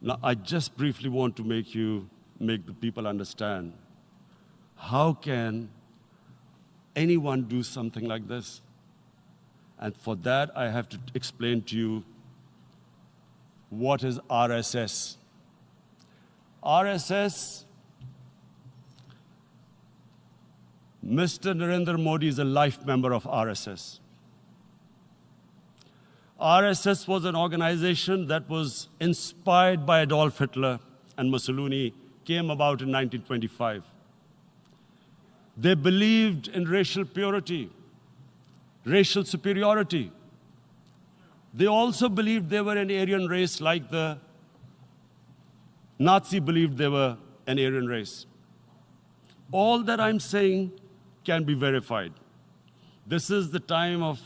Now, I just briefly want to make the people understand, how can anyone do something like this? And for that, I have to explain to you what is RSS. RSS, Mr. Narendra Modi is a life member of RSS. RSS was an organization that was inspired by Adolf Hitler and Mussolini, came about in 1925. They believed in racial purity, racial superiority. They also believed they were an Aryan race like the Nazi believed they were an Aryan race. All that I'm saying can be verified. This is the time of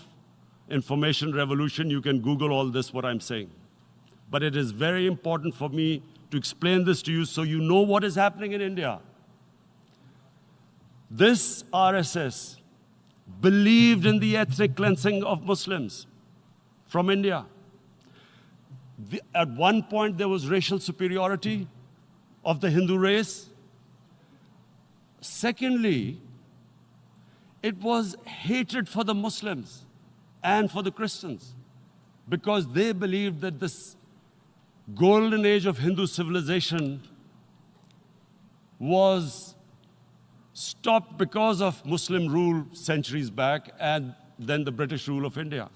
information revolution. You can Google all this, what I'm saying. But it is very important for me to explain this to you so you know what is happening in India. This RSS believed in the ethnic cleansing of Muslims from India. At one point, there was racial superiority of the Hindu race. Secondly, it was hatred for the Muslims and for the Christians, because they believed that this golden age of Hindu civilization was stopped because of Muslim rule centuries back and then the British rule of India.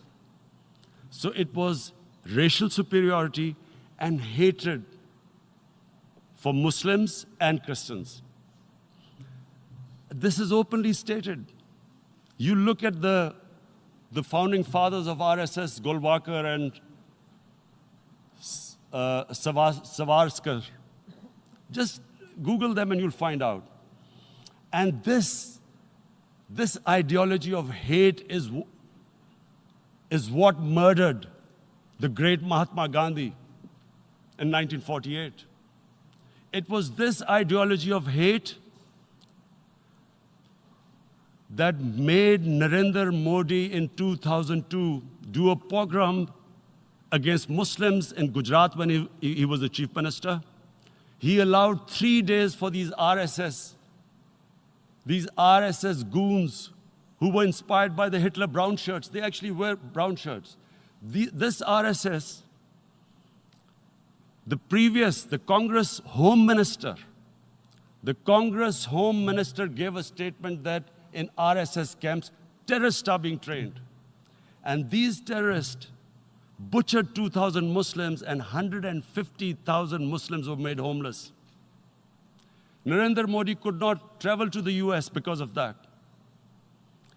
So it was racial superiority and hatred for Muslims and Christians. This is openly stated. You look at the founding fathers of RSS, Golwalkar and Savarkar. Just Google them and you'll find out. And this ideology of hate is what murdered the great Mahatma Gandhi in 1948. It was this ideology of hate that made Narendra Modi in 2002 do a pogrom against Muslims in Gujarat when he was the chief minister. He allowed 3 days for these RSS goons who were inspired by the Hitler brown shirts. They actually wear brown shirts. This RSS, the Congress Home Minister gave a statement that in RSS camps, terrorists are being trained. And these terrorists butchered 2,000 Muslims and 150,000 Muslims were made homeless. Narendra Modi could not travel to the US because of that.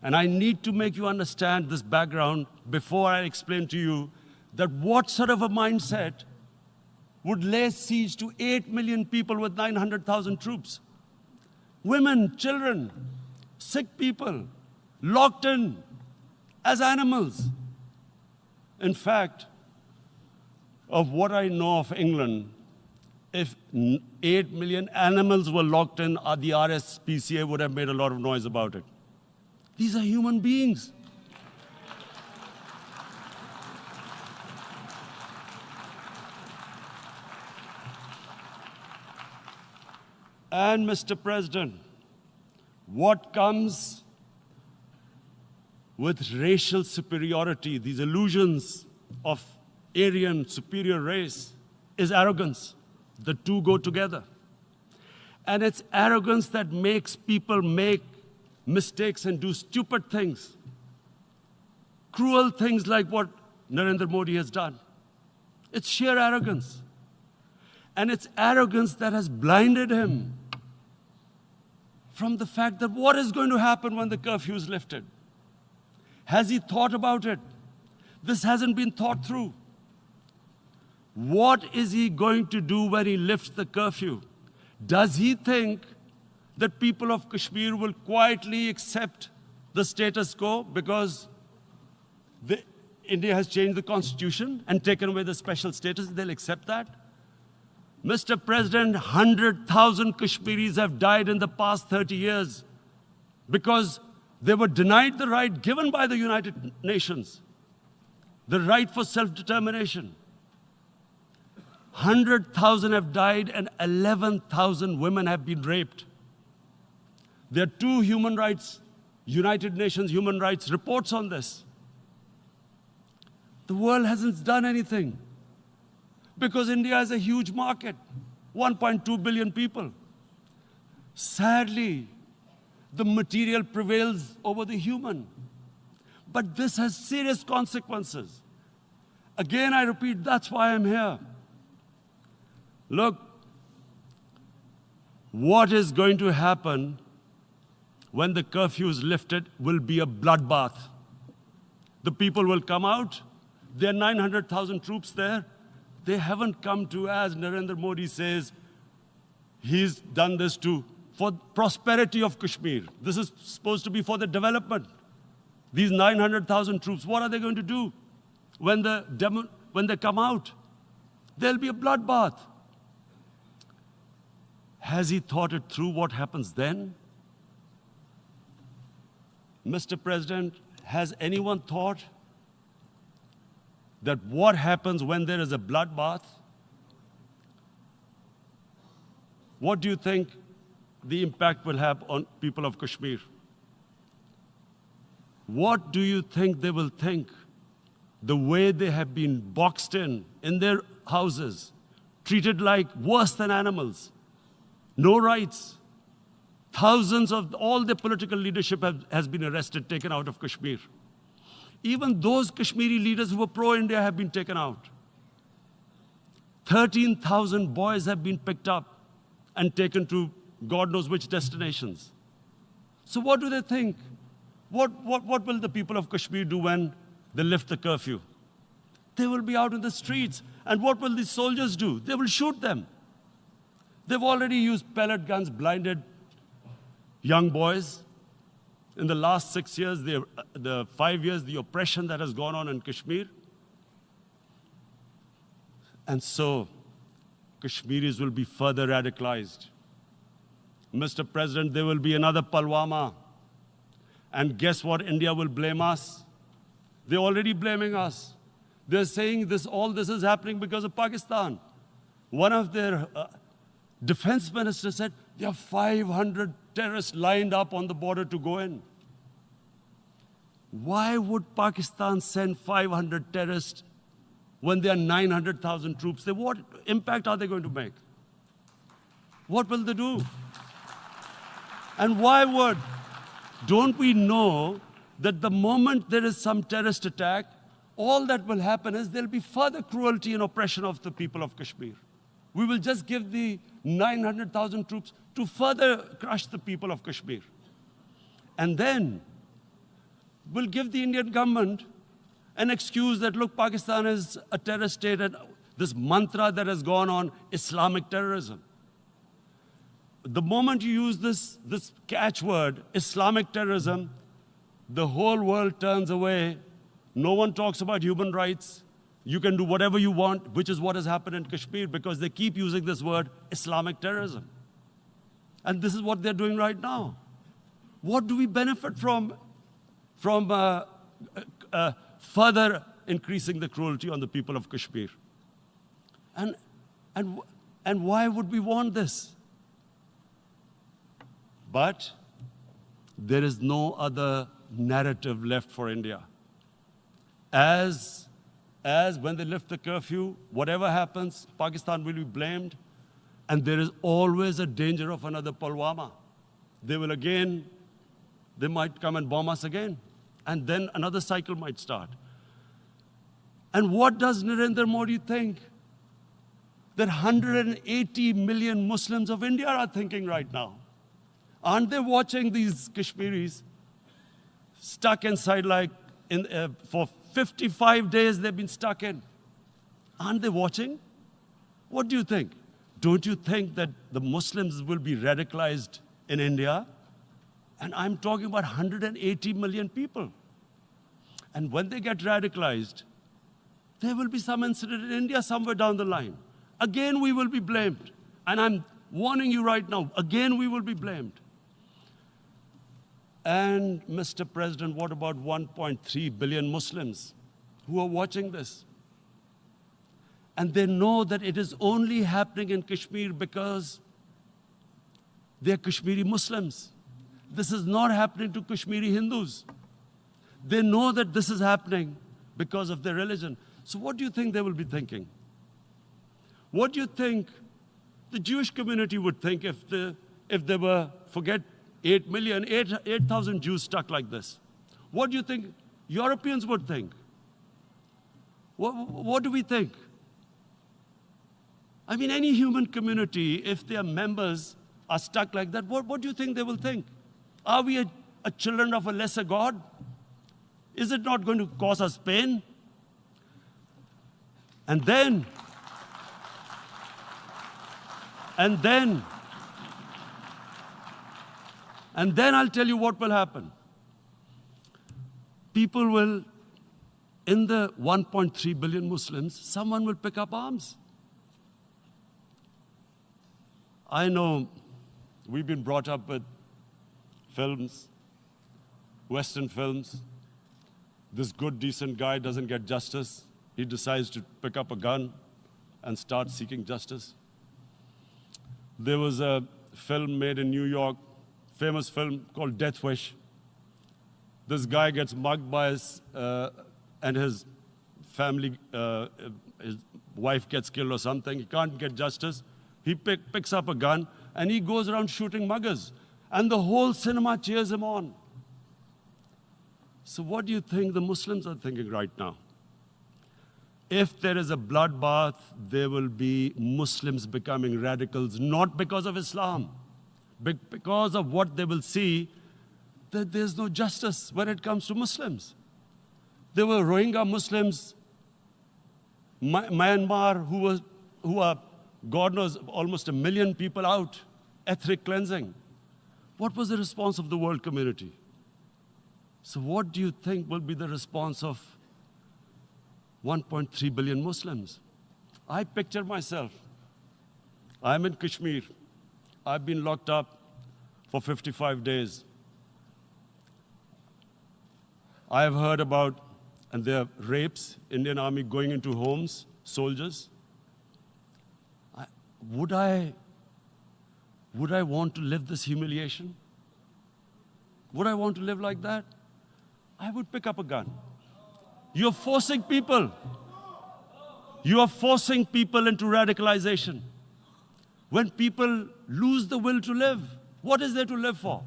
And I need to make you understand this background before I explain to you that what sort of a mindset would lay siege to 8 million people with 900,000 troops. Women, children, sick people, locked in as animals. In fact, of what I know of England, if 8 million animals were locked in, the RSPCA would have made a lot of noise about it. These are human beings. And Mr. President, what comes with racial superiority, these illusions of Aryan superior race, is arrogance. The two go together. And it's arrogance that makes people make mistakes and do stupid things. Cruel things like what Narendra Modi has done. It's sheer arrogance. And it's arrogance that has blinded him from the fact that what is going to happen when the curfew is lifted? Has he thought about it? This hasn't been thought through. What is he going to do when he lifts the curfew? Does he think that people of Kashmir will quietly accept the status quo because India has changed the constitution and taken away the special status? They'll accept that? Mr. President, 100,000 Kashmiris have died in the past 30 years because they were denied the right given by the United Nations, the right for self-determination. 100,000 have died and 11,000 women have been raped. There are two United Nations human rights reports on this. The world hasn't done anything because India is a huge market, 1.2 billion people. Sadly, the material prevails over the human. But this has serious consequences. Again, I repeat, that's why I'm here. Look, what is going to happen when the curfew is lifted will be a bloodbath. The people will come out. There are 900,000 troops there. They haven't come to, as Narendra Modi says, he's done this for prosperity of Kashmir. This is supposed to be for the development. These 900,000 troops, what are they going to do when they come out? There'll be a bloodbath. Has he thought it through what happens then? Mr. President, has anyone thought that what happens when there is a bloodbath? What do you think the impact will have on people of Kashmir? What do you think they will think? The way they have been boxed in their houses, treated like worse than animals, no rights. Thousands of all the political leadership has been arrested, taken out of Kashmir. Even those Kashmiri leaders who were pro-India have been taken out. 13,000 boys have been picked up and taken to God knows which destinations. So what do they think? What will the people of Kashmir do when they lift the curfew? They will be out in the streets. And what will these soldiers do? They will shoot them. They've already used pellet guns, blinded young boys. In the last 6 years, the 5 years, the oppression that has gone on in Kashmir. And so, Kashmiris will be further radicalized. Mr. President, there will be another Pulwama. And guess what? India will blame us. They're already blaming us. They're saying all this is happening because of Pakistan. One of their defense ministers said, there are 500 terrorists lined up on the border to go in. Why would Pakistan send 500 terrorists when there are 900,000 troops? What impact are they going to make? What will they do? And don't we know that the moment there is some terrorist attack, all that will happen is there'll be further cruelty and oppression of the people of Kashmir. We will just give the 900,000 troops to further crush the people of Kashmir. And then we'll give the Indian government an excuse that, look, Pakistan is a terrorist state, and this mantra that has gone on, Islamic terrorism. The moment you use this catchword, Islamic terrorism, the whole world turns away. No one talks about human rights. You can do whatever you want, which is what has happened in Kashmir, because they keep using this word, Islamic terrorism. And this is what they're doing right now. What do we benefit from further increasing the cruelty on the people of Kashmir? And why would we want this? But there is no other narrative left for India. As when they lift the curfew, whatever happens, Pakistan will be blamed, and there is always a danger of another Pulwama. They might come and bomb us again, and then another cycle might start. And what does Narendra Modi think? That 180 million Muslims of India are thinking right now. Aren't they watching these Kashmiris stuck inside for 55 days they've been stuck in? Aren't they watching? What do you think? Don't you think that the Muslims will be radicalized in India? And I'm talking about 180 million people. And when they get radicalized, there will be some incident in India somewhere down the line. Again, we will be blamed. And I'm warning you right now, again, we will be blamed. And Mr. President, what about 1.3 billion Muslims who are watching this? And they know that it is only happening in Kashmir because they're Kashmiri Muslims. This is not happening to Kashmiri Hindus. They know that this is happening because of their religion. So what do you think they will be thinking? What do you think the Jewish community would think if there were, forget 8 million, 8,000 Jews stuck like this? What do you think Europeans would think? What do we think? I mean, any human community, if their members are stuck like that, what do you think they will think? Are we a children of a lesser God? Is it not going to cause us pain? And then I'll tell you what will happen. People will, in the 1.3 billion Muslims, someone will pick up arms. I know we've been brought up with films, Western films. This good, decent guy doesn't get justice. He decides to pick up a gun and start seeking justice. There was a film made in New York, famous film called Death Wish. This guy gets mugged by and his family, his wife gets killed or something. He can't get justice. He picks up a gun and he goes around shooting muggers. And the whole cinema cheers him on. So what do you think the Muslims are thinking right now? If there is a bloodbath, there will be Muslims becoming radicals, not because of Islam, but because of what they will see, that there's no justice when it comes to Muslims. There were Rohingya Muslims, Myanmar, who are, God knows, almost 1 million people out, ethnic cleansing. What was the response of the world community? So what do you think will be the response of 1.3 billion Muslims? I picture myself. I'm in Kashmir. I've been locked up for 55 days. I have heard about, and there are rapes, Indian Army going into homes, soldiers. Would I want to live this humiliation? Would I want to live like that? I would pick up a gun. You're forcing people. You are forcing people into radicalization. When people lose the will to live, what is there to live for?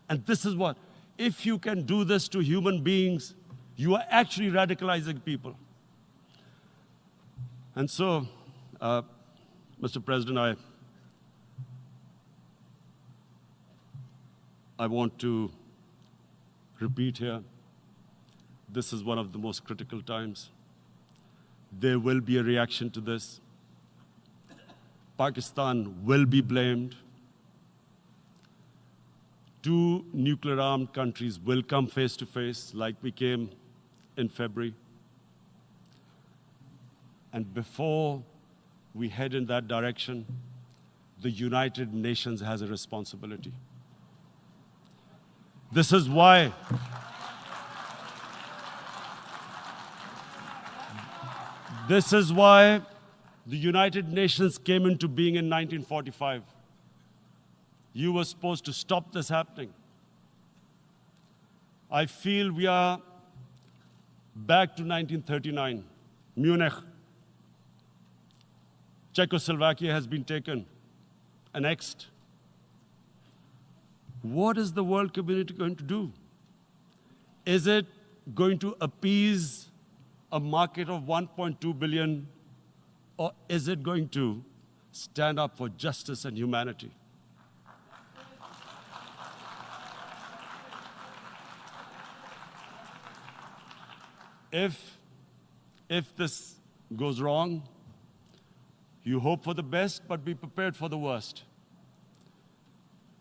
And this is what, if you can do this to human beings, you are actually radicalizing people. And so, Mr. President, I want to repeat here, this is one of the most critical times. There will be a reaction to this. Pakistan will be blamed. 2 nuclear-armed countries will come face to face like we came in February. And before we head in that direction, the United Nations has a responsibility. This is why the United Nations came into being in 1945. You were supposed to stop this happening. I feel we are back to 1939, Munich. Czechoslovakia has been taken, annexed. What is the world community going to do? Is it going to appease a market of 1.2 billion, or is it going to stand up for justice and humanity? If this goes wrong, you hope for the best, but be prepared for the worst.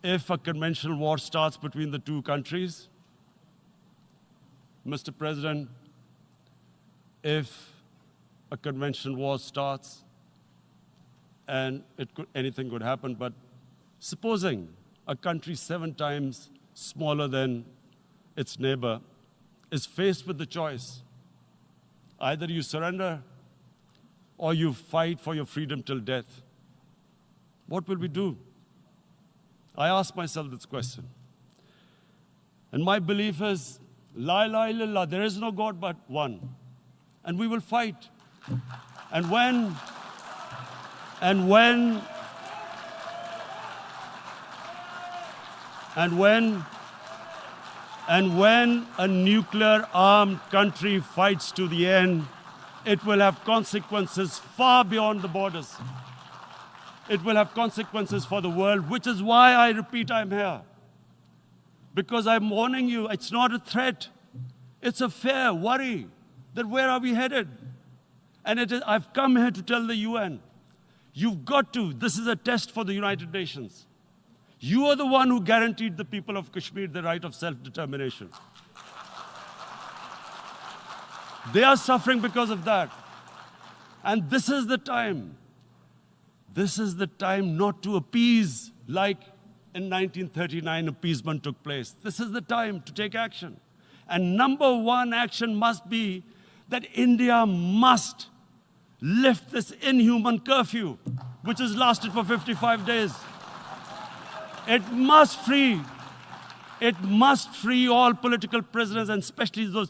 If a conventional war starts between the 2 countries, Mr. President, if a conventional war starts, and anything could happen, but supposing a country 7 times smaller than its neighbor is faced with the choice, either you surrender or you fight for your freedom till death. What will we do? I ask myself this question. And my belief is, La ilaha illallah, there is no God but one. And we will fight. And when a nuclear armed country fights to the end, it will have consequences far beyond the borders. It will have consequences for the world, which is why I repeat I'm here. Because I'm warning you, it's not a threat. It's a fair worry that where are we headed? And I've come here to tell the UN, you've got to, this is a test for the United Nations. You are the one who guaranteed the people of Kashmir the right of self-determination. They are suffering because of that. And this is the time. This is the time not to appease like in 1939 appeasement took place. This is the time to take action. And number one action must be that India must lift this inhuman curfew, which has lasted for 55 days. It must free all political prisoners, and especially those